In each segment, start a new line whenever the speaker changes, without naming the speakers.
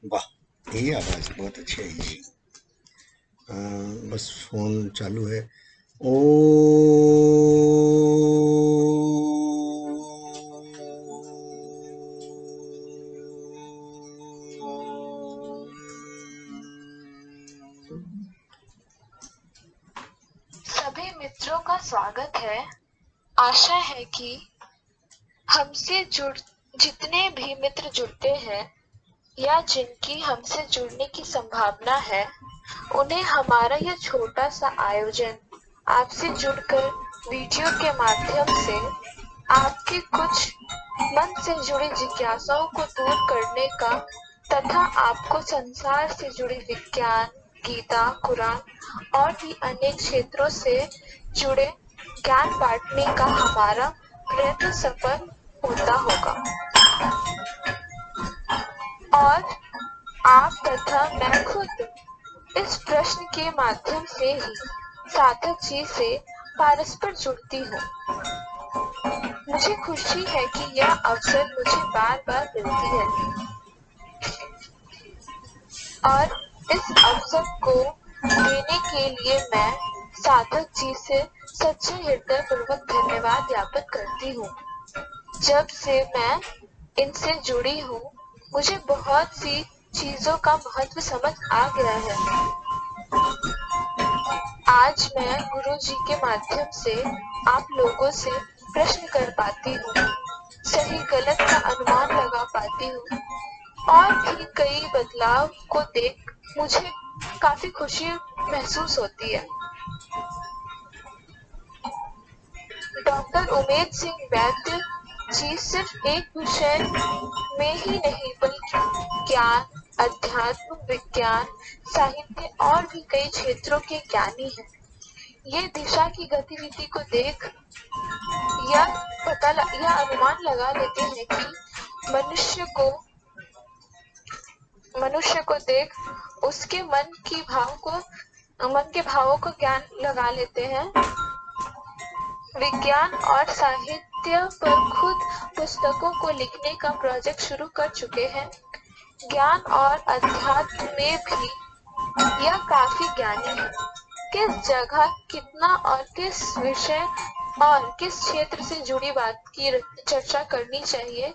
वाह, ये आवाज बहुत अच्छी है जी। बस फोन चालू है। ओ
सभी मित्रों का स्वागत है। आशा है कि हमसे जुड़ जितने भी मित्र जुड़ते हैं या जिनकी हमसे जुड़ने की संभावना है, उन्हें हमारा यह छोटा सा आयोजन आपसे जुड़कर वीडियो के माध्यम से आपके कुछ मन से जुड़ी जिज्ञासाओं को दूर करने का तथा आपको संसार से जुड़े विज्ञान, गीता, कुरान और भी अनेक क्षेत्रों से जुड़े ज्ञान बांटने का हमारा प्रयत्न सफल होता होगा। और आप तथा मैं खुद इस प्रश्न के माध्यम से ही सार्थक जी से परस्पर जुड़ती हूँ। मुझे खुशी है कि यह अवसर मुझे बार बार मिलती है और इस अवसर को देने के लिए मैं सार्थक जी से सच्चे हृदय पूर्वक धन्यवाद ज्ञापन करती हूँ। जब से मैं इनसे जुड़ी हूँ, मुझे बहुत सी चीजों का महत्व समझ आ गया है। आज मैं गुरु जी के माध्यम से आप लोगों से प्रश्न कर पाती हूँ, सही गलत का अनुमान लगा पाती हूँ और भी कई बदलाव को देख मुझे काफी खुशी महसूस होती है। डॉक्टर उमेद सिंह वैद्य जी सिर्फ एक विषय में ही नहीं बल्कि ज्ञान, अध्यात्म, विज्ञान, साहित्य और भी कई क्षेत्रों के ज्ञानी हैं। ये दिशा की गतिविधि को देख यह अनुमान लगा लेते हैं कि मनुष्य को देख उसके मन के भावों को ज्ञान लगा लेते हैं। विज्ञान और साहित्य पर खुद पुस्तकों को लिखने का प्रोजेक्ट शुरू कर चुके हैं। ज्ञान और अध्यात्म में भी यह काफी ज्ञानी है। किस जगह कितना और किस विषय और किस क्षेत्र से जुड़ी बात की चर्चा करनी चाहिए,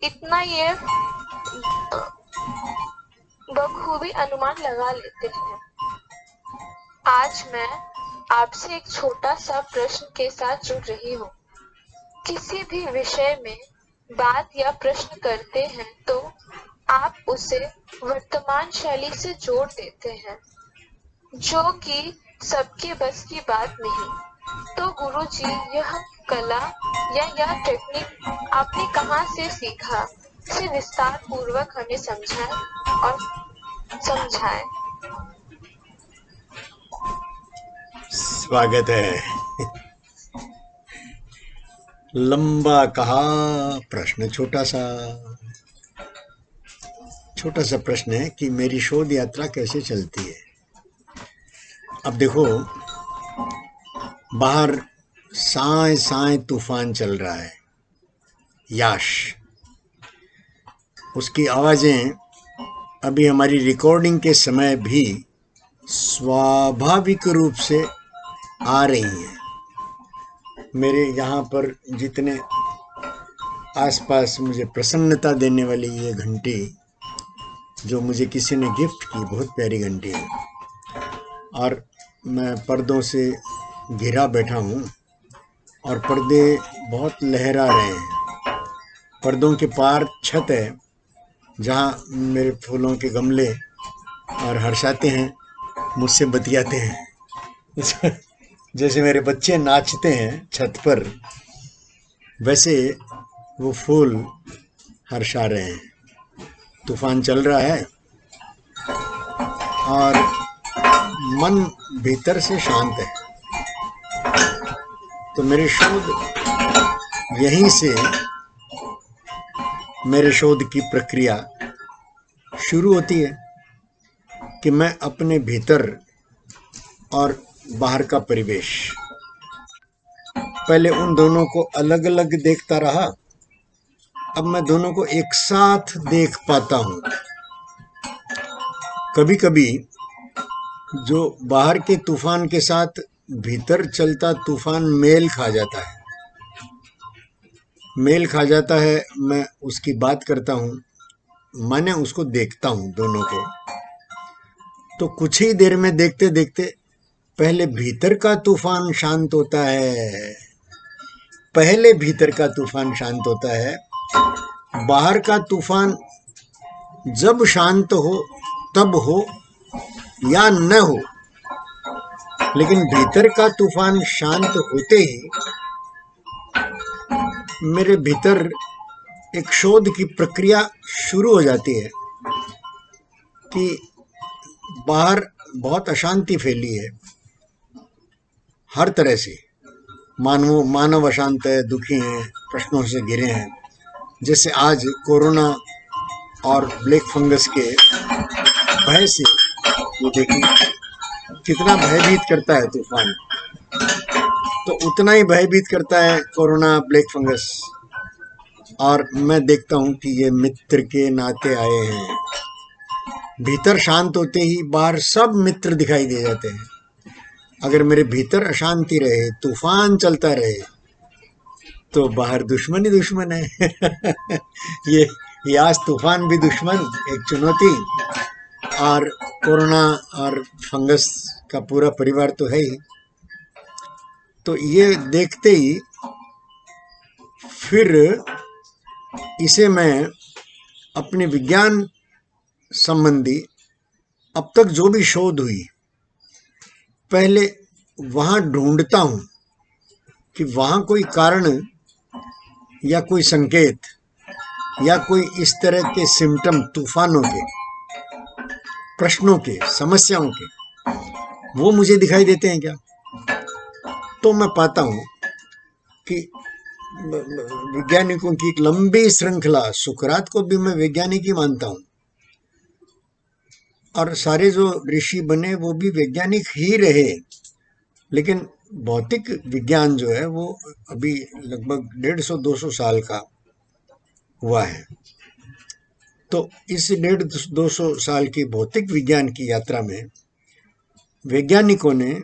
इतना ये बखूबी अनुमान लगा लेते हैं। आज मैं आपसे एक छोटा सा प्रश्न के साथ जुड़ रही हूँ। किसी भी विषय में बात या प्रश्न करते हैं तो आप उसे वर्तमान शैली से जोड़ देते हैं, जो कि सबके बस की बात नहीं। तो गुरुजी, यह कला या यह टेक्निक आपने कहाँ से सीखा? इसे विस्तार पूर्वक हमें समझाएं।
स्वागत है। लंबा कहा प्रश्न छोटा सा प्रश्न है कि मेरी शोध यात्रा कैसे चलती है। अब देखो, बाहर साए साए तूफान चल रहा है। याश, उसकी आवाजें अभी हमारी रिकॉर्डिंग के समय भी स्वाभाविक रूप से आ रही हैं। मेरे यहाँ पर जितने आसपास मुझे प्रसन्नता देने वाली ये घंटी, जो मुझे किसी ने गिफ्ट की, बहुत प्यारी घंटी है, और मैं पर्दों से घिरा बैठा हूँ और पर्दे बहुत लहरा रहे हैं। पर्दों के पार छत है जहाँ मेरे फूलों के गमले और हर्षाते हैं, मुझसे बतियाते हैं। जैसे मेरे बच्चे नाचते हैं छत पर, वैसे वो फूल हर्षा रहे हैं। तूफान चल रहा है और मन भीतर से शांत है। तो यहीं से मेरे शोध की प्रक्रिया शुरू होती है कि मैं अपने भीतर और बाहर का परिवेश, पहले उन दोनों को अलग अलग देखता रहा, अब मैं दोनों को एक साथ देख पाता हूँ। कभी कभी जो बाहर के तूफान के साथ भीतर चलता तूफान मेल खा जाता है, मैं उसकी बात करता हूँ, माने उसको देखता हूँ दोनों को। तो कुछ ही देर में देखते देखते पहले भीतर का तूफान शांत होता है, बाहर का तूफान जब शांत हो तब हो या न हो, लेकिन भीतर का तूफान शांत होते ही मेरे भीतर एक शोध की प्रक्रिया शुरू हो जाती है कि बाहर बहुत अशांति फैली है, हर तरह से मानव अशांत है, दुखी हैं, प्रश्नों से घिरे हैं। जैसे आज कोरोना और ब्लैक फंगस के भय से, ये देखिए कितना भयभीत करता है तूफान, तो उतना ही भयभीत करता है कोरोना, ब्लैक फंगस। और मैं देखता हूँ कि ये मित्र के नाते आए हैं। भीतर शांत होते ही बाहर सब मित्र दिखाई दे जाते हैं। अगर मेरे भीतर अशांति रहे, तूफान चलता रहे, तो बाहर दुश्मन ही दुश्मन है। ये आज तूफान भी दुश्मन, एक चुनौती, और कोरोना और फंगस का पूरा परिवार तो है ही। तो ये देखते ही फिर इसे मैं अपने विज्ञान संबंधी अब तक जो भी शोध हुई, पहले वहाँ ढूंढता हूँ कि वहाँ कोई कारण या कोई संकेत या कोई इस तरह के सिम्टम, तूफानों के, प्रश्नों के, समस्याओं के, वो मुझे दिखाई देते हैं क्या। तो मैं पाता हूँ कि वैज्ञानिकों की एक लंबी श्रृंखला, सुकरात को भी मैं वैज्ञानिक ही मानता हूँ, और सारे जो ऋषि बने वो भी वैज्ञानिक ही रहे, लेकिन भौतिक विज्ञान जो है वो अभी लगभग 150-200 साल का हुआ है। तो इस 150-200 साल की भौतिक विज्ञान की यात्रा में वैज्ञानिकों ने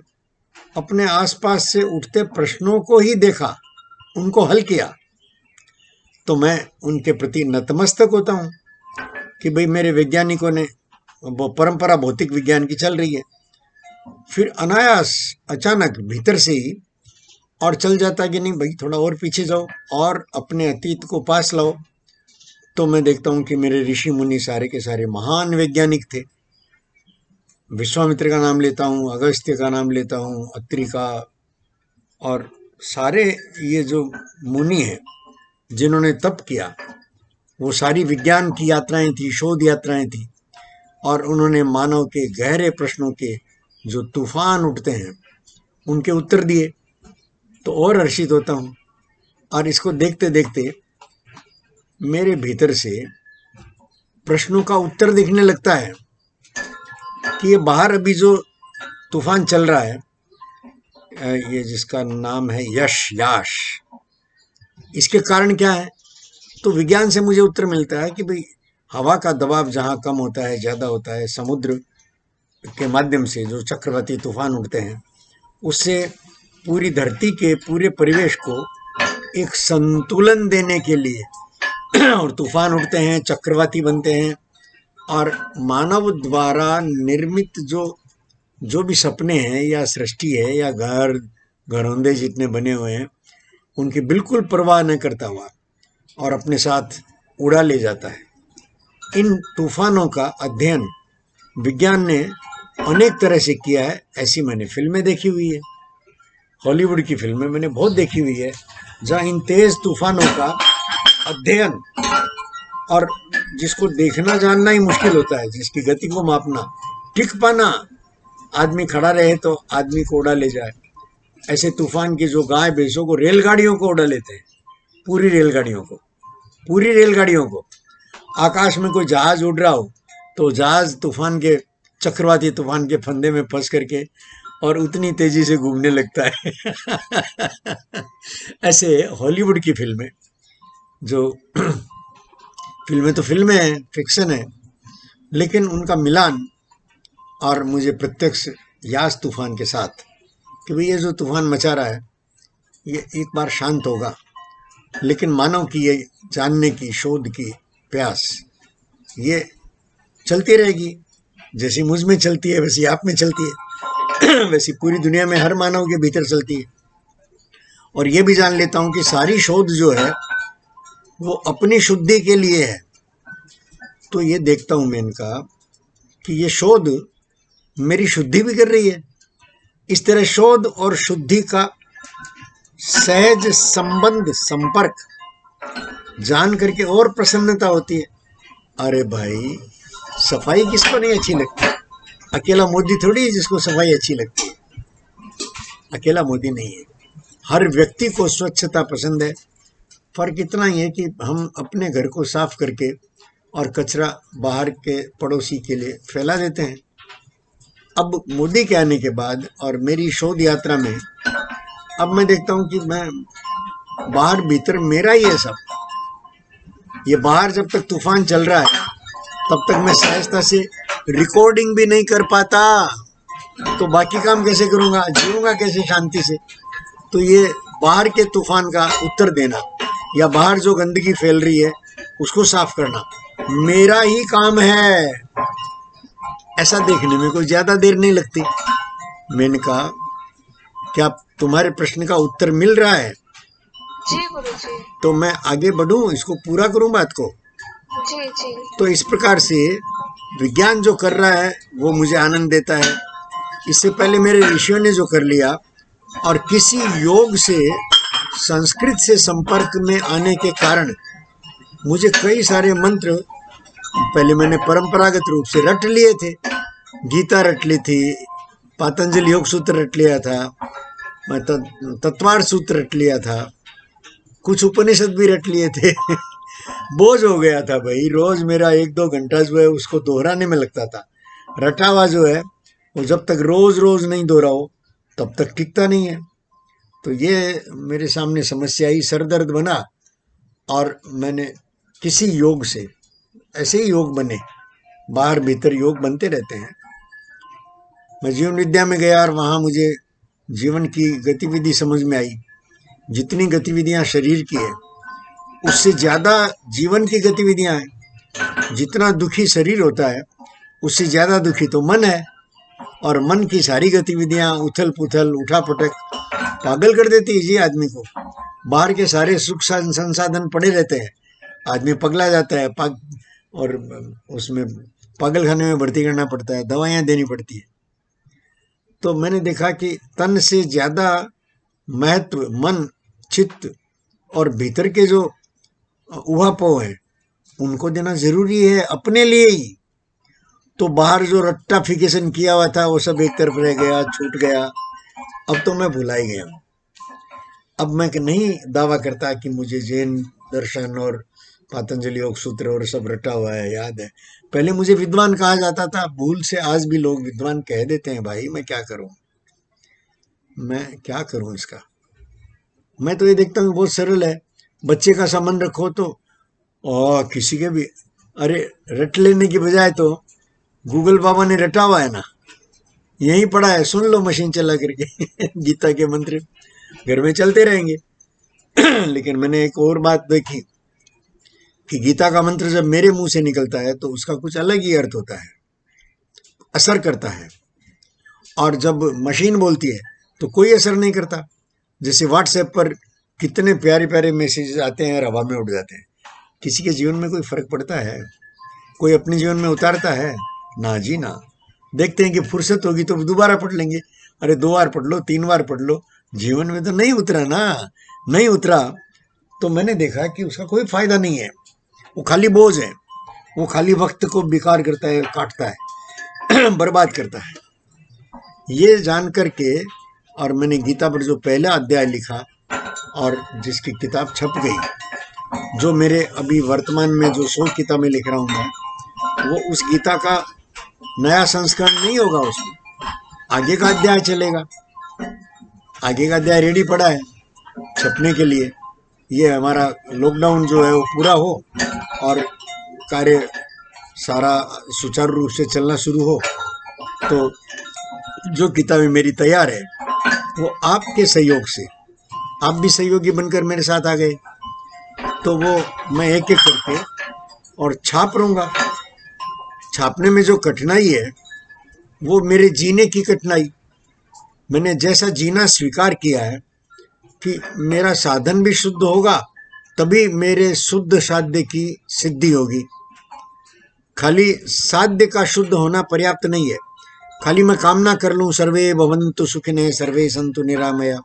अपने आसपास से उठते प्रश्नों को ही देखा, उनको हल किया। तो मैं उनके प्रति नतमस्तक होता हूँ कि भाई मेरे वैज्ञानिकों ने, वो परंपरा भौतिक विज्ञान की चल रही है, फिर अनायास अचानक भीतर से ही और चल जाता कि नहीं भाई थोड़ा और पीछे जाओ और अपने अतीत को पास लाओ। तो मैं देखता हूँ कि मेरे ऋषि मुनि सारे के सारे महान वैज्ञानिक थे। विश्वामित्र का नाम लेता हूँ, अगस्त्य का नाम लेता हूँ, अत्रि का, और सारे ये जो मुनि हैं जिन्होंने तप किया, वो सारी विज्ञान की यात्राएं थी, शोध यात्राएं थी, और उन्होंने मानव के गहरे प्रश्नों के जो तूफान उठते हैं उनके उत्तर दिए। तो और हर्षित होता हूँ, और इसको देखते देखते मेरे भीतर से प्रश्नों का उत्तर दिखने लगता है कि ये बाहर अभी जो तूफान चल रहा है, ये जिसका नाम है याश, इसके कारण क्या है। तो विज्ञान से मुझे उत्तर मिलता है कि भाई हवा का दबाव जहाँ कम होता है, ज़्यादा होता है, समुद्र के माध्यम से जो चक्रवाती तूफान उठते हैं, उससे पूरी धरती के पूरे परिवेश को एक संतुलन देने के लिए और तूफान उठते हैं, चक्रवाती बनते हैं, और मानव द्वारा निर्मित जो भी सपने हैं या सृष्टि है या घरौंदे जितने बने हुए हैं, उनकी बिल्कुल परवाह न करता हुआ और अपने साथ उड़ा ले जाता है। इन तूफानों का अध्ययन विज्ञान ने अनेक तरह से किया है। ऐसी मैंने फिल्में देखी हुई है, हॉलीवुड की फिल्में मैंने बहुत देखी हुई है, जहाँ इन तेज तूफानों का अध्ययन, और जिसको देखना जानना ही मुश्किल होता है, जिसकी गति को मापना, टिक पाना, आदमी खड़ा रहे तो आदमी को उड़ा ले जाए, ऐसे तूफान की जो गाय भैंसों को, रेलगाड़ियों को उड़ा लेते हैं, पूरी रेलगाड़ियों को। आकाश में कोई जहाज उड़ रहा हो तो जहाज तूफान के, चक्रवाती तूफान के फंदे में फंस करके और उतनी तेजी से घूमने लगता है। ऐसे हॉलीवुड की फिल्में जो फिल्में तो फिल्में हैं, फिक्शन है, लेकिन उनका मिलान और मुझे प्रत्यक्ष यास तूफान के साथ कि भाई ये जो तूफान मचा रहा है ये एक बार शांत होगा, लेकिन मानव की ये जानने की शोध की प्यास ये चलती रहेगी। जैसी मुझ में चलती है वैसी आप में चलती है, वैसी पूरी दुनिया में हर मानव के भीतर चलती है। और ये भी जान लेता हूं कि सारी शोध जो है वो अपनी शुद्धि के लिए है। तो ये देखता हूं मैं इनका कि ये शोध मेरी शुद्धि भी कर रही है। इस तरह शोध और शुद्धि का सहज संबंध, संपर्क जान करके और प्रसन्नता होती है। अरे भाई, सफाई किसको नहीं अच्छी लगती? अकेला मोदी थोड़ी है जिसको सफाई अच्छी लगती है, अकेला मोदी नहीं है। हर व्यक्ति को स्वच्छता पसंद है। फर्क इतना ही है कि हम अपने घर को साफ करके और कचरा बाहर के पड़ोसी के लिए फैला देते हैं। अब मोदी के आने के बाद और मेरी शोध यात्रा में अब मैं देखता हूं कि मैं बाहर भीतर मेरा ही है सब। ये बाहर जब तक तूफान चल रहा है तब तक मैं सहजता से रिकॉर्डिंग भी नहीं कर पाता, तो बाकी काम कैसे करूंगा, जीऊंगा कैसे शांति से? तो ये बाहर के तूफान का उत्तर देना या बाहर जो गंदगी फैल रही है उसको साफ करना मेरा ही काम है। ऐसा देखने में कोई ज्यादा देर नहीं लगती। मैंने कहा क्या तुम्हारे प्रश्न का उत्तर मिल रहा है?
जी गुरुजी।
तो मैं आगे बढ़ूं, इसको पूरा करूं बात को।
जी जी।
तो इस प्रकार से विज्ञान जो कर रहा है वो मुझे आनंद देता है। इससे पहले मेरे ऋषियों ने जो कर लिया, और किसी योग से संस्कृत से संपर्क में आने के कारण मुझे कई सारे मंत्र पहले मैंने परंपरागत रूप से रट लिए थे। गीता रट ली थी, पातंजलि योग सूत्र रट लिया था, मैं तत्वार्थ सूत्र रट लिया था, कुछ उपनिषद भी रट लिए थे। बोझ हो गया था भाई, रोज मेरा 1-2 घंटा जो है उसको दोहराने में लगता था। रटा हुआ जो है वो जब तक रोज रोज नहीं दोहराओ तब तक टिकता नहीं है। तो ये मेरे सामने समस्या ही सरदर्द बना, और मैंने किसी योग से, ऐसे ही योग बने, बाहर भीतर योग बनते रहते हैं। मैं जीवन विद्या में गया और वहाँ मुझे जीवन की गतिविधि समझ में आई। जितनी गतिविधियाँ शरीर की है उससे ज़्यादा जीवन की गतिविधियाँ हैं। जितना दुखी शरीर होता है उससे ज़्यादा दुखी तो मन है, और मन की सारी गतिविधियाँ उथल पुथल उठा पटक पागल कर देती है जी आदमी को। बाहर के सारे सुख संसाधन पड़े रहते हैं, आदमी पगला जाता है, और उसमें पागल खाने में भर्ती करना पड़ता है, दवाइयाँ देनी पड़ती है। तो मैंने देखा कि तन से ज़्यादा महत्व मन, चित्त और भीतर के जो उहापोह है उनको देना जरूरी है, अपने लिए ही। तो बाहर जो रट्टाफिकेशन किया हुआ था वो सब एक तरफ रह गया, छूट गया। अब तो मैं भुला ही गया हूँ। अब मैं नहीं दावा करता कि मुझे जैन दर्शन और पातंजलि योग सूत्र और सब रटा हुआ है, याद है। पहले मुझे विद्वान कहा जाता था, भूल से आज भी लोग विद्वान कह देते हैं। भाई मैं क्या करूं, मैं क्या करूं इसका? मैं तो ये देखता हूँ बहुत सरल है। बच्चे का सामान रखो तो किसी के भी, अरे रट लेने की बजाय तो गूगल बाबा ने रटा हुआ है ना, यही पड़ा है, सुन लो मशीन चला करके। गीता के मंत्र घर में चलते रहेंगे। लेकिन मैंने एक और बात देखी कि गीता का मंत्र जब मेरे मुंह से निकलता है तो उसका कुछ अलग ही अर्थ होता है, असर करता है। और जब मशीन बोलती है तो कोई असर नहीं करता। जैसे व्हाट्सएप पर कितने प्यारे प्यारे मैसेजेस आते हैं और हवा में उड़ जाते हैं। किसी के जीवन में कोई फर्क पड़ता है? कोई अपने जीवन में उतारता है? ना जी ना। देखते हैं कि फुर्सत होगी तो दोबारा पढ़ लेंगे। अरे 2 बार पढ़ लो, 3 बार पढ़ लो, जीवन में तो नहीं उतरा ना। नहीं उतरा तो मैंने देखा कि उसका कोई फायदा नहीं है, वो खाली बोझ है, वो खाली वक्त को बेकार करता है, काटता है, बर्बाद करता है। ये जान करके, और मैंने गीता पर जो पहला अध्याय लिखा और जिसकी किताब छप गई, जो मेरे अभी वर्तमान में जो 100 किताबें लिख रहा हूँ मैं, वो उस गीता का नया संस्करण नहीं होगा, उसमें आगे का अध्याय चलेगा। आगे का अध्याय रेडी पड़ा है छपने के लिए। ये हमारा लॉकडाउन जो है वो पूरा हो और कार्य सारा सुचारू रूप से चलना शुरू हो, तो जो किताबें मेरी तैयार है वो आपके सहयोग से, आप भी सहयोगी बनकर मेरे साथ आ गए, तो वो मैं एक एक करके और छाप लूँगा। छापने में जो कठिनाई है वो मेरे जीने की कठिनाई, मैंने जैसा जीना स्वीकार किया है कि मेरा साधन भी शुद्ध होगा तभी मेरे शुद्ध साध्य की सिद्धि होगी। खाली साध्य का शुद्ध होना पर्याप्त नहीं है। खाली मैं कामना कर लूं सर्वे भवन्तु सुखिनः सर्वे सन्तु निरामया,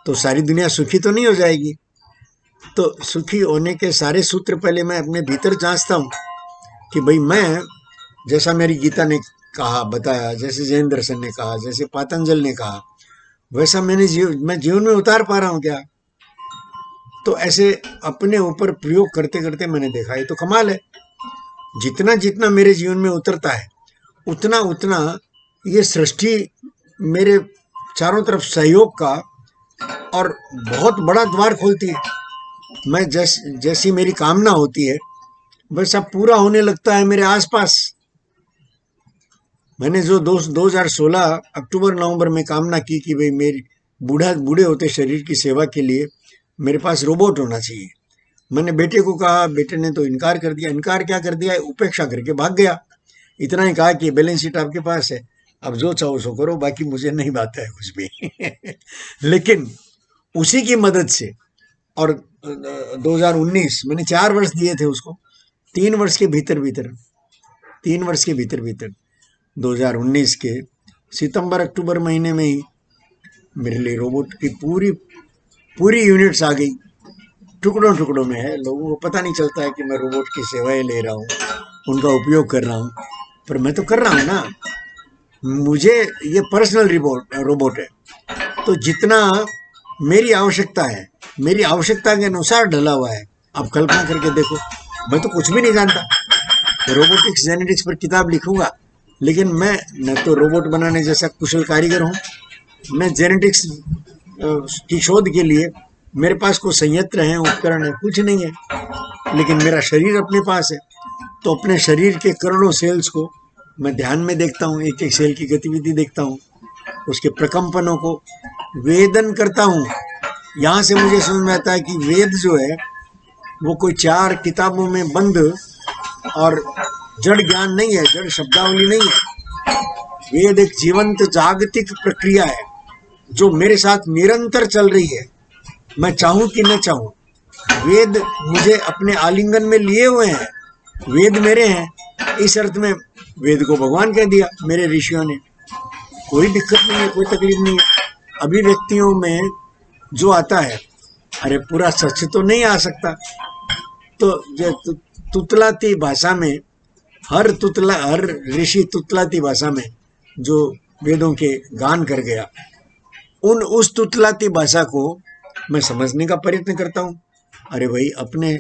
तो सारी दुनिया सुखी तो नहीं हो जाएगी। तो सुखी होने के सारे सूत्र पहले मैं अपने भीतर जांचता हूँ कि भाई मैं, जैसा मेरी गीता ने कहा बताया, जैसे जैन दर्शन ने कहा, जैसे पातंजल ने कहा, वैसा मैं जीवन में उतार पा रहा हूँ क्या? तो ऐसे अपने ऊपर प्रयोग करते करते मैंने देखा ये तो कमाल है। जितना जितना मेरे जीवन में उतरता है उतना उतना ये सृष्टि मेरे चारों तरफ सहयोग का और बहुत बड़ा द्वार खोलती है। मैं जैसी मेरी कामना होती है वैसा पूरा होने लगता है मेरे आसपास। मैंने जो 2016 अक्टूबर नवंबर में कामना की कि भाई मेरी बूढ़े होते शरीर की सेवा के लिए मेरे पास रोबोट होना चाहिए, मैंने बेटे को कहा, बेटे ने तो इनकार कर दिया। इनकार क्या कर दिया, उपेक्षा करके भाग गया। इतना ही कहा कि बैलेंस शीट आपके पास है, अब जो चाहो सो करो, बाकी मुझे नहीं बात है कुछ भी लेकिन उसी की मदद से, और 2019 मैंने 4 वर्ष दिए थे उसको, 3 वर्ष के भीतर 2019 के सितंबर अक्टूबर महीने में ही मेरे लिए रोबोट की पूरी यूनिट्स आ गई। टुकड़ों में है, लोगों को पता नहीं चलता है कि मैं रोबोट की सेवाएं ले रहा हूँ, उनका उपयोग कर रहा हूँ, पर मैं तो कर रहा हूँ ना। मुझे ये पर्सनल रोबोट है, तो जितना मेरी आवश्यकता है, मेरी आवश्यकता के अनुसार ढला हुआ है। आप कल्पना करके देखो, मैं तो कुछ भी नहीं जानता, रोबोटिक्स जेनेटिक्स पर किताब लिखूंगा, लेकिन मैं न तो रोबोट बनाने जैसा कुशल कारीगर हूँ, मैं जेनेटिक्स की शोध के लिए मेरे पास कोई संयंत्र है, उपकरण है, कुछ नहीं है। लेकिन मेरा शरीर अपने पास है, तो अपने शरीर के करोड़ों सेल्स को मैं ध्यान में देखता हूँ, एक एक सेल की गतिविधि देखता हूँ, उसके प्रकम्पनों को वेदन करता हूँ। यहाँ से मुझे समझ में आता है कि वेद जो है वो कोई 4 किताबों में बंद और जड़ ज्ञान नहीं है, जड़ शब्दावली नहीं है। वेद एक जीवंत जागतिक प्रक्रिया है जो मेरे साथ निरंतर चल रही है, मैं चाहूं कि न चाहूं। वेद मुझे अपने आलिंगन में लिए हुए हैं, वेद मेरे हैं। इस अर्थ में वेद को भगवान कह दिया मेरे ऋषियों ने। कोई दिक्कत नहीं है, कोई तकलीफ नहीं है। अभिव्यक्तियों में जो आता है, अरे पूरा सच तो नहीं आ सकता, तो तुतलाती भाषा में हर ऋषि तुतलाती भाषा में जो वेदों के गान कर गया, उस तुतलाती भाषा को मैं समझने का प्रयत्न करता हूँ। अरे भाई, अपने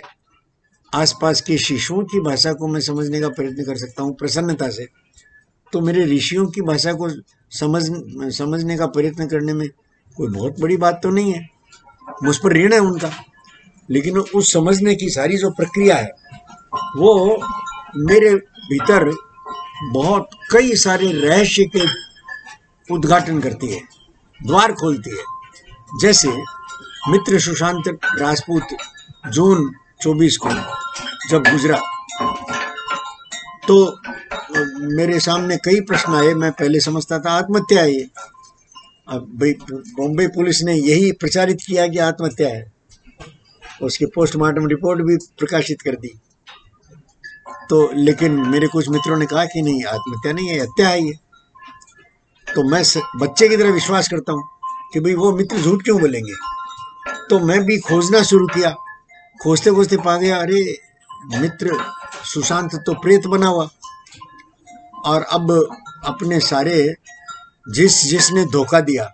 आसपास के शिशुओं की भाषा को मैं समझने का प्रयत्न कर सकता हूँ प्रसन्नता से, तो मेरे ऋषियों की भाषा को समझने का प्रयत्न करने में कोई बहुत बड़ी बात तो नहीं है, मुझ पर ऋण है उनका। लेकिन उस समझने की सारी जो प्रक्रिया है वो मेरे भीतर बहुत कई सारे रहस्य के उद्घाटन करती है, द्वार खोलती है। जैसे मित्र सुशांत राजपूत जून 24 को जब गुजरा, तो मेरे सामने कई प्रश्न आए। मैं पहले समझता था आत्महत्या है ये, अब भाई बॉम्बे पुलिस ने यही प्रचारित किया कि आत्महत्या है, उसकी पोस्टमार्टम रिपोर्ट भी प्रकाशित कर दी। तो लेकिन मेरे कुछ मित्रों ने कहा कि नहीं, आत्महत्या नहीं है, हत्या है ये। तो मैं बच्चे की तरह विश्वास करता हूँ कि भाई वो मित्र झूठ क्यों बोलेंगे। तो मैं भी खोजना शुरू किया, खोजते खोजते पा गया, अरे मित्र सुशांत तो प्रेत बना हुआ, और अब अपने सारे जिसने धोखा दिया,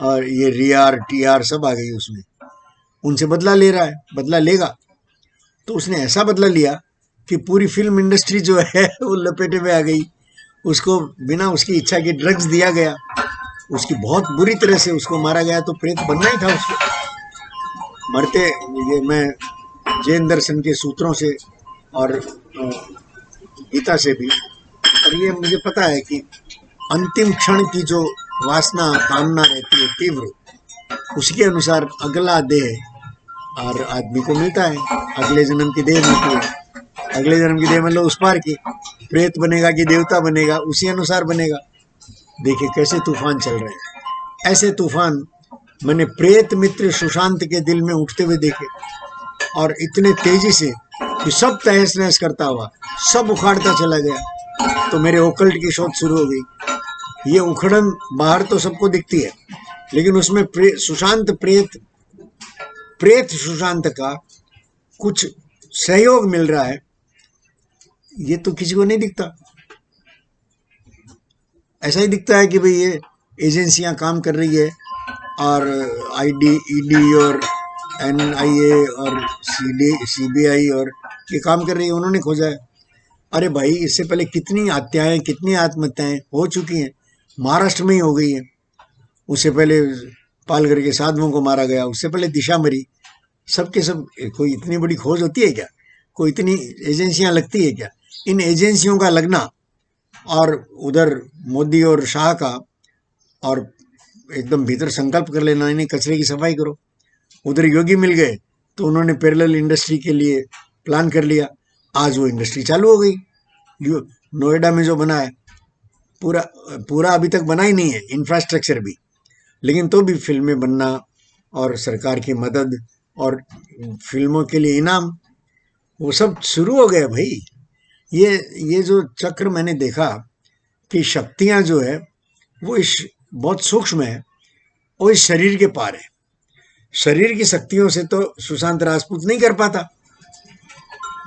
और ये रियार टीआर सब आ गई उसमें, उनसे बदला ले रहा है, बदला लेगा। तो उसने ऐसा बदला लिया कि पूरी फिल्म इंडस्ट्री जो है वो लपेटे में आ गई। उसको बिना उसकी इच्छा के ड्रग्स दिया गया, उसकी बहुत बुरी तरह से उसको मारा गया। तो प्रेत बनना ही था उसको। मरते, ये मैं जैन दर्शन के सूत्रों से और गीता से भी। और ये मुझे पता है कि अंतिम क्षण की जो वासना कामना रहती है तीव्र, उसके अनुसार अगला देह और आदमी को मिलता है। अगले जन्म की देह मिलती है। अगले जन्म की देह मतलब उस पार की, प्रेत बनेगा कि देवता बनेगा, उसी अनुसार बनेगा। देखिए कैसे तूफान चल रहे हैं। ऐसे तूफान मैंने प्रेत मित्र सुशांत के दिल में उठते हुए देखे, और इतने तेजी से कि सब तहस नहस करता हुआ सब उखाड़ता चला गया। तो मेरे ओकल्ट की शोध शुरू हो गई। ये उखड़न बाहर तो सबको दिखती है, लेकिन उसमें सुशांत प्रेत सुशांत का कुछ सहयोग मिल रहा है, ये तो किसी को नहीं दिखता। ऐसा ही दिखता है कि भाई ये एजेंसियां काम कर रही है, और आईडी ईडी और एनआईए और सीबीआई और ये काम कर रही है, उन्होंने खोजा है। अरे भाई, इससे पहले कितनी हत्याएं, कितनी आत्महत्याएं हो चुकी हैं। महाराष्ट्र में ही हो गई है, उससे पहले पालघर के साधुओं को मारा गया, उससे पहले दिशा मरी। सबके सब कोई इतनी बड़ी खोज होती है क्या? कोई इतनी एजेंसियां लगती है क्या? इन एजेंसियों का लगना, और उधर मोदी और शाह का, और एकदम भीतर संकल्प कर लेना, इन्हें कचरे की सफाई करो। उधर योगी मिल गए तो उन्होंने पैरेलल इंडस्ट्री के लिए प्लान कर लिया। आज वो इंडस्ट्री चालू हो गई। नोएडा में जो बना है, पूरा पूरा अभी तक बना ही नहीं है, इंफ्रास्ट्रक्चर भी, लेकिन तो भी फिल्में बनना और सरकार की मदद और फिल्मों के लिए इनाम, वो सब शुरू हो गया भाई। ये जो चक्र मैंने देखा कि शक्तियां जो है वो इस बहुत सूक्ष्म है, वो इस शरीर के पार है। शरीर की शक्तियों से तो सुशांत राजपूत नहीं कर पाता,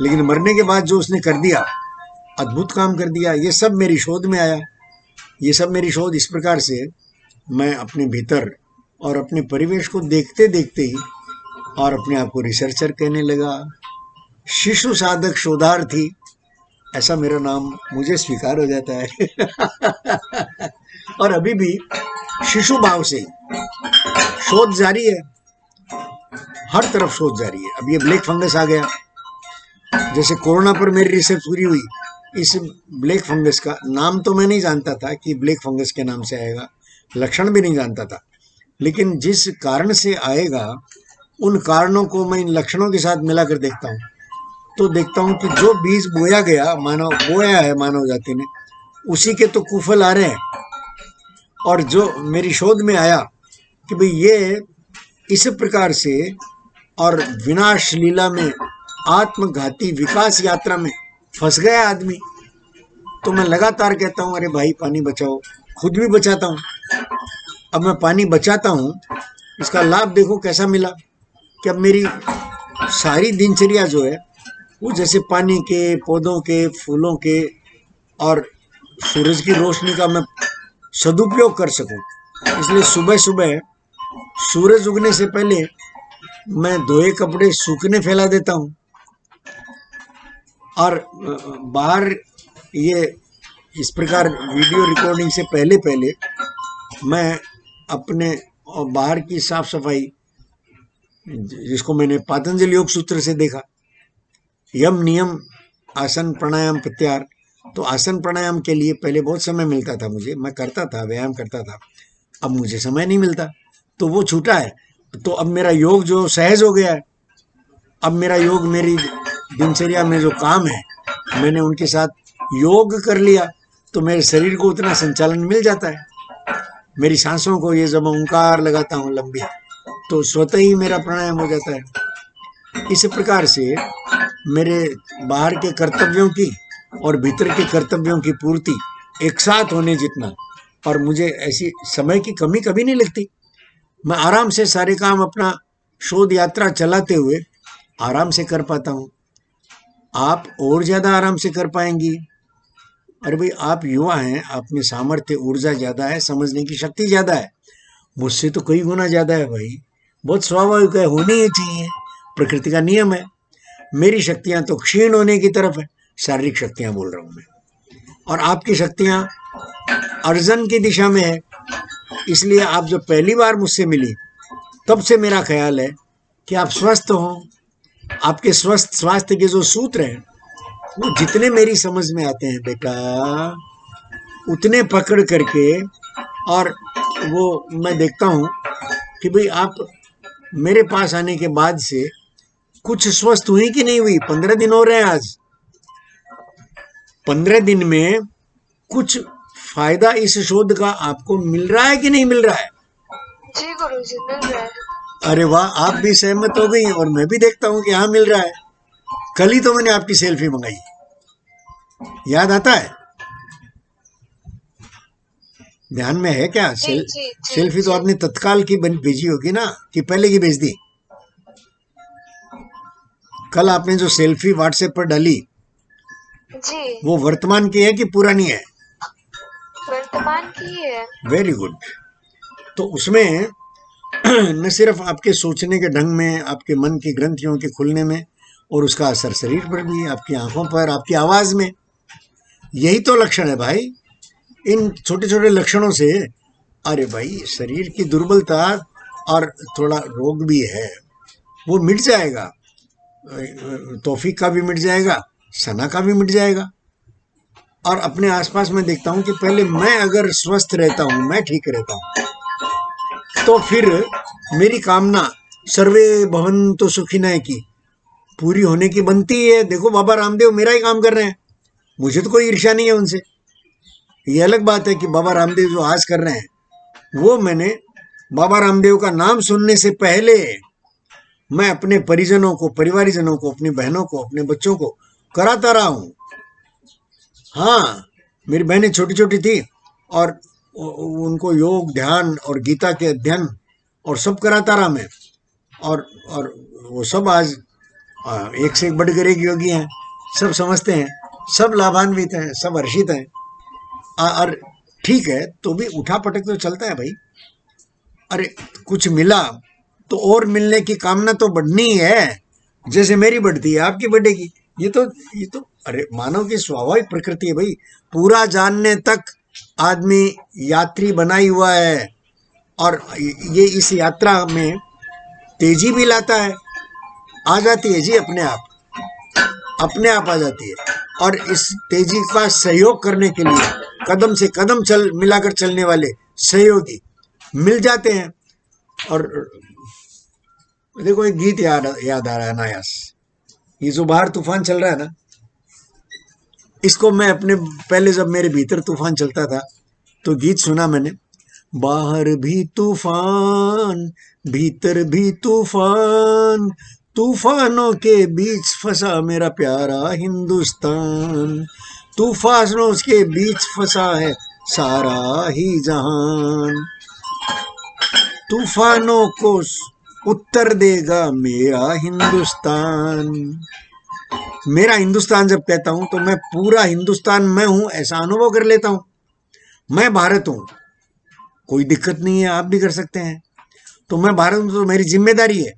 लेकिन मरने के बाद जो उसने कर दिया, अद्भुत काम कर दिया। ये सब मेरी शोध में आया। ये सब मेरी शोध इस प्रकार से, मैं अपने भीतर और अपने परिवेश को देखते देखते ही और अपने आप को रिसर्चर कहने लगा। शिशु साधक शोधार्थी, ऐसा मेरा नाम मुझे स्वीकार हो जाता है। और अभी भी शिशु भाव से शोध जारी है, हर तरफ शोध जारी है। अब ये ब्लैक फंगस आ गया, जैसे कोरोना पर मेरी रिसर्च पूरी हुई। इस ब्लैक फंगस का नाम तो मैं नहीं जानता था कि ब्लैक फंगस के नाम से आएगा, लक्षण भी नहीं जानता था, लेकिन जिस कारण से आएगा उन कारणों को मैं इन लक्षणों के साथ मिलाकर देखता हूँ, तो देखता हूँ कि जो बीज बोया है मानव जाति ने, उसी के तो कुफल आ रहे हैं। और जो मेरी शोध में आया कि भाई ये इस प्रकार से, और विनाश लीला में, आत्मघाती विकास यात्रा में फंस गया आदमी, तो मैं लगातार कहता हूँ अरे भाई पानी बचाओ, खुद भी बचाता हूँ। अब मैं पानी बचाता हूँ, इसका लाभ देखो कैसा मिला कि अब मेरी सारी दिनचर्या जो है वो जैसे पानी के, पौधों के, फूलों के और सूरज की रोशनी का मैं सदुपयोग कर सकूं। इसलिए सुबह सुबह सूरज उगने से पहले मैं धोए कपड़े सूखने फैला देता हूं, और बाहर ये इस प्रकार वीडियो रिकॉर्डिंग से पहले पहले मैं अपने बाहर की साफ सफाई, जिसको मैंने पातंजलि योग सूत्र से देखा, यम नियम आसन प्राणायाम प्रत्याहार। तो आसन प्राणायाम के लिए पहले बहुत समय मिलता था मुझे, मैं करता था, व्यायाम करता था। अब मुझे समय नहीं मिलता, तो वो छूटा है। तो अब मेरा योग जो सहज हो गया है। अब मेरा योग, मेरी दिनचर्या में जो काम है, मैंने उनके साथ योग कर लिया, तो मेरे शरीर को उतना संचालन मिल जाता है। मेरी सांसों को, ये जब ओंकार लगाता हूँ लंबी, तो स्वतः ही मेरा प्राणायाम हो जाता है। इस प्रकार से मेरे बाहर के कर्तव्यों की और भीतर के कर्तव्यों की पूर्ति एक साथ होने जितना, और मुझे ऐसी समय की कमी कभी नहीं लगती। मैं आराम से सारे काम अपना शोध यात्रा चलाते हुए आराम से कर पाता हूँ। आप और ज्यादा आराम से कर पाएंगी। अरे भाई, आप युवा हैं, आप में सामर्थ्य, ऊर्जा ज्यादा है, समझने की शक्ति ज्यादा है, मुझसे तो कई गुना ज्यादा है भाई। बहुत स्वाभाविक है, होनी ही चाहिए, प्रकृति का नियम है। मेरी शक्तियां तो क्षीण होने की तरफ है, शारीरिक शक्तियां बोल रहा हूं मैं, और आपकी शक्तियां अर्जन की दिशा में है। इसलिए आप जब पहली बार मुझसे मिली, तब से मेरा ख्याल है कि आप स्वस्थ हो। आपके स्वस्थ स्वास्थ्य के जो सूत्र हैं वो जितने मेरी समझ में आते हैं बेटा उतने पकड़ करके, और वो मैं देखता हूँ कि भाई आप मेरे पास आने के बाद से कुछ स्वस्थ हुई कि नहीं हुई। 15 दिन हो रहे हैं आज। 15 दिन में कुछ फायदा इस शोध का आपको मिल रहा है कि नहीं मिल रहा है?
जी गुरुजी, मिल रहा है।
अरे वाह, आप भी सहमत हो गई और मैं भी देखता हूँ कि हाँ मिल रहा है। कल ही तो मैंने आपकी सेल्फी मंगाई, याद आता है? ध्यान में है क्या?
जी जी जी
सेल्फी तो
जी
आपने तत्काल की भेजी होगी ना, कि पहले की भेज दी? कल आपने जो सेल्फी व्हाट्सएप पर डाली
जी,
वो वर्तमान की है कि पुरानी है?
वर्तमान की है।
Very good. तो उसमें न सिर्फ आपके सोचने के ढंग में, आपके मन की ग्रंथियों के खुलने में, और उसका असर शरीर पर भी, आपकी आंखों पर, आपकी आवाज में। यही तो लक्षण है भाई। इन छोटे छोटे लक्षणों से, अरे भाई, शरीर की दुर्बलता और थोड़ा रोग भी है वो मिट जाएगा। तौफीक का भी मिट जाएगा, सना का भी मिट जाएगा। और अपने आसपास में देखता हूं कि पहले मैं अगर स्वस्थ रहता हूं, मैं ठीक रहता हूं, तो फिर मेरी कामना सर्वे भवन्तु सुखिनः की पूरी होने की बनती है। देखो बाबा रामदेव मेरा ही काम कर रहे हैं, मुझे तो कोई ईर्ष्या नहीं है उनसे। ये अलग बात है कि बाबा रामदेव जो आज कर रहे हैं वो मैंने बाबा रामदेव का नाम सुनने से पहले मैं अपने परिजनों को, परिवारजनों को, अपनी बहनों को, अपने बच्चों को कराता रहा हूं। हाँ, मेरी बहनें छोटी छोटी थी और उनको योग, ध्यान और गीता के अध्ययन और सब कराता रहा मैं। और वो सब आज एक से एक बढ़कर एक योगी हैं, सब समझते हैं, सब लाभान्वित हैं, सब हर्षित हैं। और ठीक है, तो भी उठा पटक तो चलता है भाई। अरे कुछ मिला तो और मिलने की कामना तो बढ़नी है, जैसे मेरी बढ़ती है आपकी बढ़ेगी। ये तो अरे मानव की स्वाभाविक प्रकृति है भाई। पूरा जानने तक आदमी यात्री बना ही हुआ है, और ये इस यात्रा में तेजी भी लाता है। आ जाती है जी अपने आप, अपने आप आ जाती है। और इस तेजी का सहयोग करने के लिए कदम से कदम चल मिलाकर चलने वाले सहयोगी मिल जाते हैं। और देखो एक गीत याद आ रहा है नायास, ये जो बाहर तूफान चल रहा है ना, इसको मैं अपने पहले जब मेरे भीतर तूफान चलता था तो गीत सुना मैंने। बाहर भी तूफान, भीतर भी तूफान, तूफानों के बीच फंसा मेरा प्यारा हिंदुस्तान, तूफानों के बीच फंसा है सारा ही जहान, तूफानों को उत्तर देगा मेरा हिंदुस्तान। मेरा हिंदुस्तान जब कहता हूं तो मैं पूरा हिंदुस्तान मैं हूं ऐसा अनुभव कर लेता हूं। मैं भारत हूं, कोई दिक्कत नहीं है, आप भी कर सकते हैं। तो मैं भारत हूं तो मेरी जिम्मेदारी है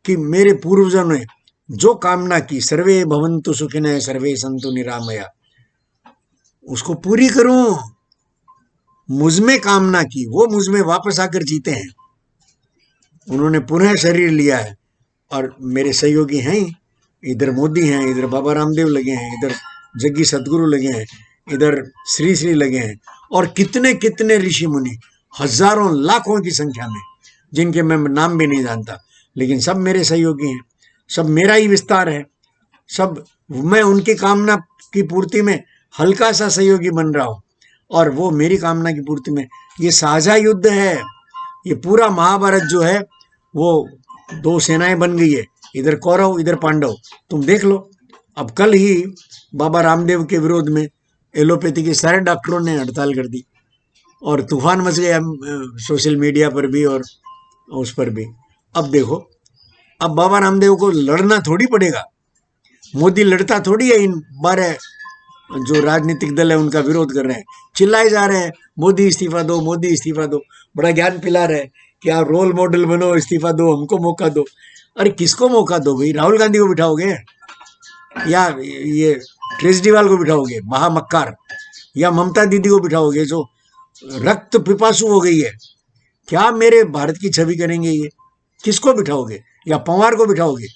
कि मेरे पूर्वजों ने जो कामना की, सर्वे भवन्तु सुखिनः सर्वे सन्तु निरामया, उसको पूरी करूं। मुझमें कामना की, वो मुझमें वापस आकर जीते हैं। उन्होंने पुनः शरीर लिया है और मेरे सहयोगी हैं। इधर मोदी हैं, इधर बाबा रामदेव लगे हैं, इधर जग्गी सतगुरु लगे हैं, इधर श्री श्री लगे हैं, और कितने कितने ऋषि मुनि, हजारों लाखों की संख्या में, जिनके मैं नाम भी नहीं जानता, लेकिन सब मेरे सहयोगी हैं, सब मेरा ही विस्तार है। सब मैं उनकी कामना की पूर्ति में हल्का सा सहयोगी बन रहा हूं, और वो मेरी कामना की पूर्ति में। ये साझा युद्ध है। ये पूरा महाभारत जो है वो दो सेनाएं बन गई है, इधर कौरव इधर पांडव। तुम देख लो, अब कल ही बाबा रामदेव के विरोध में एलोपैथी के सारे डॉक्टरों ने हड़ताल कर दी और तूफान मच गया सोशल मीडिया पर भी और उस पर भी। अब देखो, अब बाबा रामदेव को लड़ना थोड़ी पड़ेगा, मोदी लड़ता थोड़ी है। इन 12 जो राजनीतिक दल है उनका विरोध कर रहे हैं, चिल्लाए जा रहे हैं मोदी इस्तीफा दो, मोदी इस्तीफा दो, बड़ा ज्ञान पिला रहे हैं कि आप रोल मॉडल बनो, इस्तीफा दो, हमको मौका दो। अरे किसको मौका दो भाई? राहुल गांधी को बिठाओगे या ये केजरीवाल को बिठाओगे महामक्कार, या ममता दीदी को बिठाओगे जो रक्त पिपासु हो गई है? क्या मेरे भारत की छवि करेंगे ये? किसको बिठाओगे? या पवार को बिठाओगे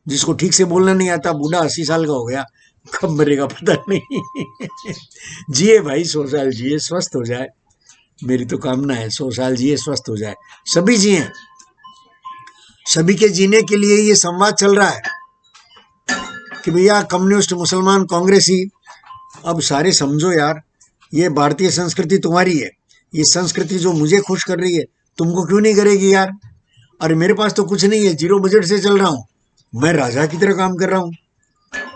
जिसको ठीक से बोलना नहीं आता, बूढ़ा 80 साल का हो गया, कब मरेगा पता नहीं। जिए भाई, 100 साल जिए, स्वस्थ हो जाए, मेरी तो कामना है 100 साल जिए, स्वस्थ हो जाए, सभी जिए। सभी के जीने के लिए ये संवाद चल रहा है कि भैया कम्युनिस्ट, मुसलमान, कांग्रेसी, अब सारे समझो यार, ये भारतीय संस्कृति तुम्हारी है, ये संस्कृति जो मुझे खुश कर रही है तुमको क्यों नहीं करेगी यार। अरे मेरे पास तो कुछ नहीं है, 0 बजट से चल रहा हूँ, मैं राजा की तरह काम कर रहा हूँ,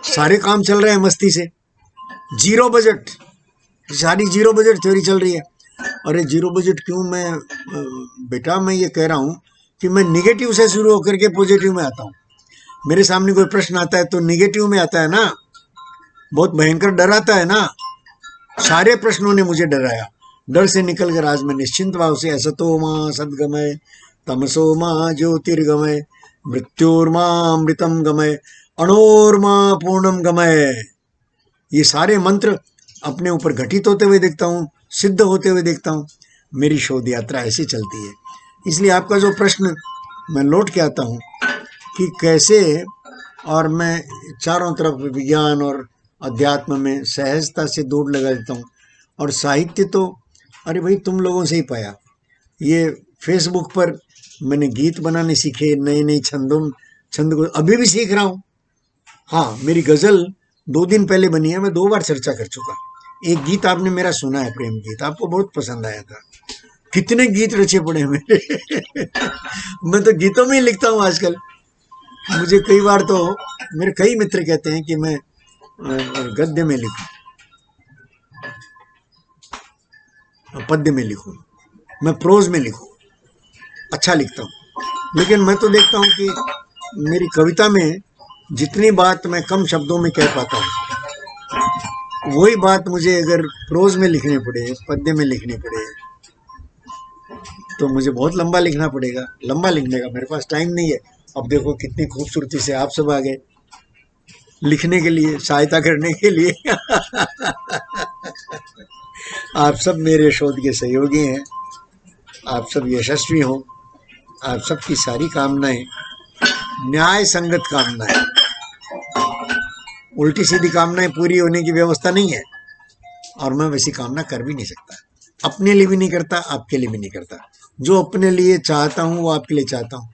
सारे काम चल रहे हैं मस्ती से, 0 बजट, सारी 0 बजट थ्योरी चल रही है। अरे 0 बजट क्यों, मैं बेटा मैं ये कह रहा हूँ कि मैं निगेटिव से शुरू होकर के पॉजिटिव में आता हूँ। मेरे सामने कोई प्रश्न आता है तो निगेटिव में आता है ना, बहुत भयंकर डराता है ना। सारे प्रश्नों ने मुझे डराया, डर से निकल कर आज मैं निश्चिंत भाव से असतो मां सद्गमय तमसो मां ज्योतिर्गमय मृत्योर्मा अमृतम गमय अणोर्मा पूर्णम गमय, ये सारे मंत्र अपने ऊपर घटित होते हुए देखता हूँ, सिद्ध होते हुए देखता हूँ। मेरी शोध यात्रा ऐसी चलती है। इसलिए आपका जो प्रश्न, मैं लौट के आता हूँ कि कैसे, और मैं चारों तरफ विज्ञान और अध्यात्म में सहजता से दौड़ लगा देता हूँ। और साहित्य तो अरे भाई तुम लोगों से ही पाया। ये फेसबुक पर मैंने गीत बनाने सीखे, नए नए छंद को अभी भी सीख रहा हूँ। हाँ, मेरी गजल 2 दिन पहले बनी है, मैं 2 बार चर्चा कर चुका। एक गीत आपने मेरा सुना है, प्रेम गीत, आपको बहुत पसंद आया था। कितने गीत रचे पड़े हैं मेरे। मैं तो गीतों में ही लिखता हूँ आजकल। मुझे कई बार तो मेरे कई मित्र कहते हैं कि मैं गद्य में लिखूं, पद्य में लिखूं, मैं प्रोज में लिखूं, अच्छा लिखता हूं। लेकिन मैं तो देखता हूं कि मेरी कविता में जितनी बात मैं कम शब्दों में कह पाता हूं, वही बात मुझे अगर प्रोज में लिखने पड़े, पद्य में लिखने पड़े, तो मुझे बहुत लंबा लिखना पड़ेगा। लंबा लिखने का मेरे पास टाइम नहीं है। अब देखो कितनी खूबसूरती से आप सब आ गए लिखने के लिए, सहायता करने के लिए। आप सब मेरे शोध के सहयोगी हैं, आप सब यशस्वी हो, आप सबकी सारी कामनाएं न्याय संगत कामनाएं, उल्टी सीधी कामनाएं पूरी होने की व्यवस्था नहीं है, और मैं वैसी कामना कर भी नहीं सकता। अपने लिए भी नहीं करता, आपके लिए भी नहीं करता। जो अपने लिए चाहता हूँ वो आपके लिए चाहता हूँ।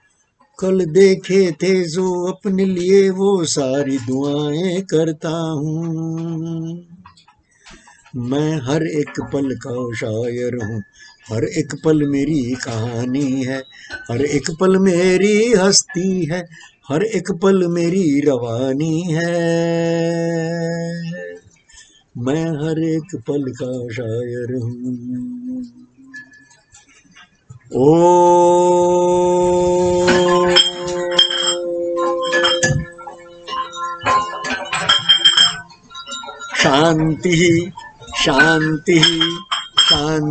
कल देखे थे जो अपने लिए वो सारी दुआएं करता हूँ। मैं हर एक पल का शायर हूँ, हर एक पल मेरी कहानी है, हर एक पल मेरी हस्ती है, हर एक पल मेरी रवानी है। मैं हर एक पल का शायर हूँ। ओ शांति शांति शांति।